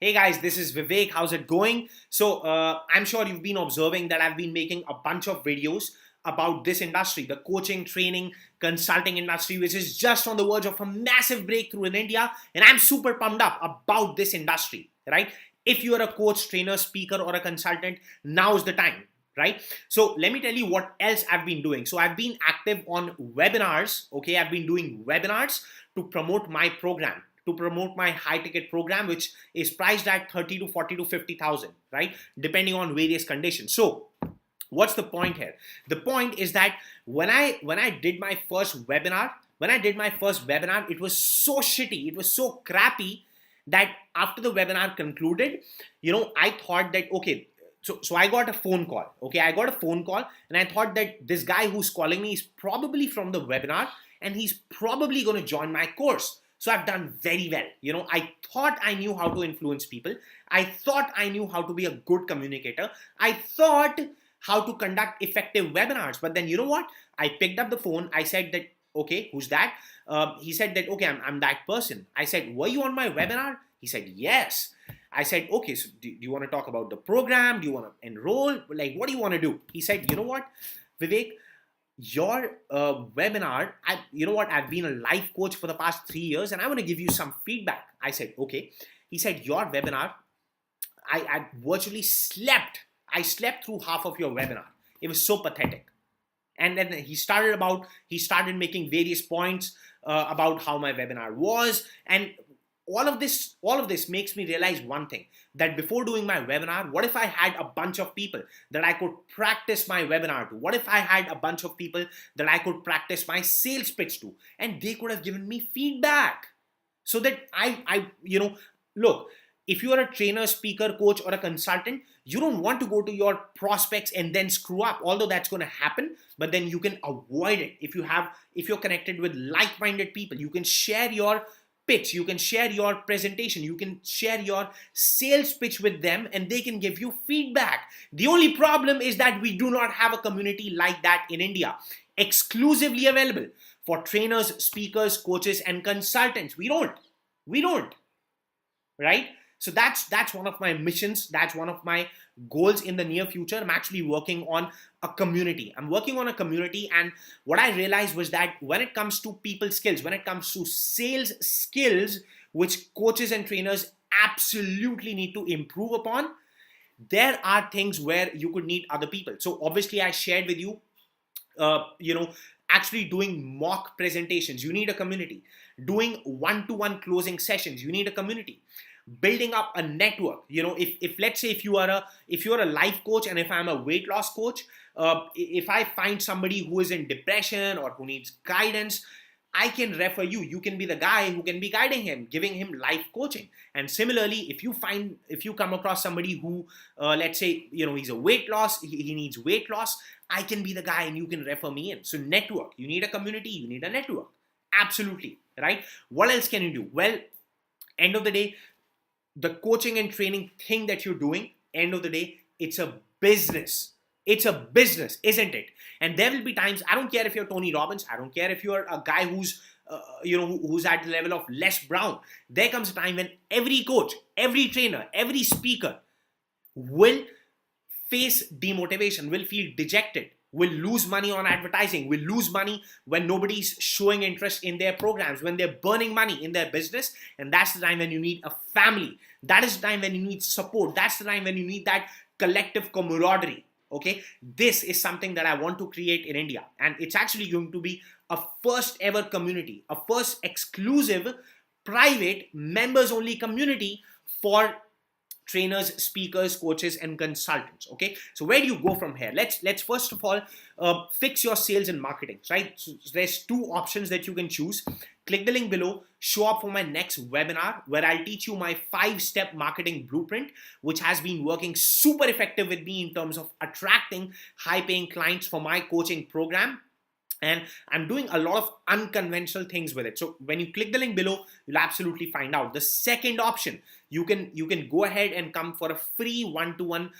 Hey guys, this is Vivek. How's it going? I'm sure you've been observing that I've been making a bunch of videos about this industry, the coaching, training, consulting industry, which is just on the verge of a massive breakthrough in India. And I'm super pumped up about this industry, right? If you are a coach, trainer, speaker, or a consultant, now's the time, right? So let me tell you what else I've been doing. So I've been active on webinars, okay? I've been doing webinars to promote my program, to promote my high ticket program, which is priced at 30 to 40 to 50,000, right? Depending on various conditions. So what's the point here? The point is that when I did my first webinar, it was so shitty, it was so crappy that after the webinar concluded, I thought that, okay, so I got a phone call. Okay, I got a phone call and I thought that this guy who's calling me is probably from the webinar and he's probably going to join my course. So I've done very well. I thought I knew how to influence people. I thought I knew how to be a good communicator. I thought how to conduct effective webinars. But then you know what? I picked up the phone. I said that, okay, who's that? He said that, okay, I'm that person. I said, were you on my webinar? He said, yes. I said, okay, so do you want to talk about the program? Do you want to enroll? Like, what do you want to do? He said, you know what, Vivek, your webinar, I've been a life coach for the past 3 years and I want to give you some feedback. I said, okay. He said, your webinar, I virtually slept. I slept through half of your webinar. It was so pathetic. And then he started making various points about how my webinar was. And all of this makes me realize one thing, that before doing my webinar, what if I had a bunch of people that I could practice my webinar to? What if I had a bunch of people that I could practice my sales pitch to, and they could have given me feedback so that look, if you are a trainer, speaker, coach, or a consultant, you don't want to go to your prospects and then screw up, although that's going to happen, but then you can avoid it. If you're connected with like-minded people, you can share your pitch, you can share your presentation, you can share your sales pitch with them and they can give you feedback. The only problem is that we do not have a community like that in India, exclusively available for trainers, speakers, coaches, and consultants. We don't, right? So that's one of my missions. That's one of my goals in the near future. I'm actually working on a community. And what I realized was that when it comes to people skills, when it comes to sales skills, which coaches and trainers absolutely need to improve upon, there are things where you could need other people. So obviously I shared with you, actually doing mock presentations, you need a community. Doing one-to-one closing sessions, you need a community. Building up a network. If let's say if you're a life coach and if I'm a weight loss coach, if I find somebody who is in depression or who needs guidance, I can refer you. You can be the guy who can be guiding him, giving him life coaching. And similarly, if you come across somebody who, let's say, he's a weight loss, he needs weight loss, I can be the guy and you can refer me in. So network. You need a community, you need a network. Absolutely, right? What else can you do? Well, end of the day, the coaching and training thing that you're doing, end of the day, it's a business. It's a business, isn't it? And there will be times, I don't care if you're Tony Robbins, I don't care if you're a guy who's at the level of Les Brown. There comes a time when every coach, every trainer, every speaker will face demotivation, will feel dejected, will lose money on advertising, will lose money when nobody's showing interest in their programs, when they're burning money in their business. And that's the time when you need a family. That is the time when you need support. That's the time when you need that collective camaraderie. Okay, this is something that I want to create in India. And it's actually going to be a first ever community, a first exclusive, private, members only community for trainers, speakers, coaches, and consultants. Okay, so where do you go from here? Let's first of all fix your sales and marketing, right? So there's two options that you can choose. Click the link below, show up for my next webinar where I'll teach you my 5-step marketing blueprint, which has been working super effective with me in terms of attracting high-paying clients for my coaching program. And I'm doing a lot of unconventional things with it. So when you click the link below, you'll absolutely find out. The second option, you can go ahead and come for a free one-to-one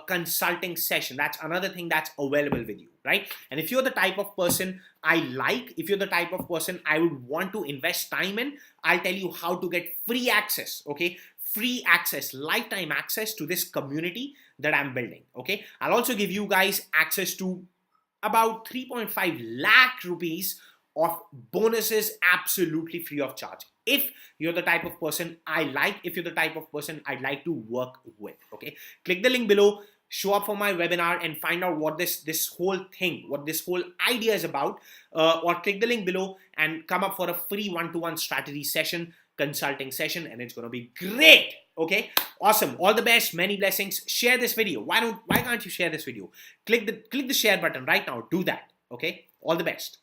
consulting session. That's another thing that's available with you, right? And if you're the type of person if you're the type of person I would want to invest time in, I'll tell you how to get free access, okay? free access, lifetime access to this community that I'm building. Okay, I'll also give you guys access to about 3.5 lakh rupees of bonuses absolutely free of charge. If you're the type of person I like, if you're the type of person I'd like to work with. Okay, click the link below, show up for my webinar and find out what this whole thing, what this whole idea is about, or click the link below and come up for a free one-to-one strategy session, consulting session, and it's going to be great. Okay, awesome. All the best, many blessings. Share this video. Why can't you share this video? Click the share button right now. Do that. Okay, all the best.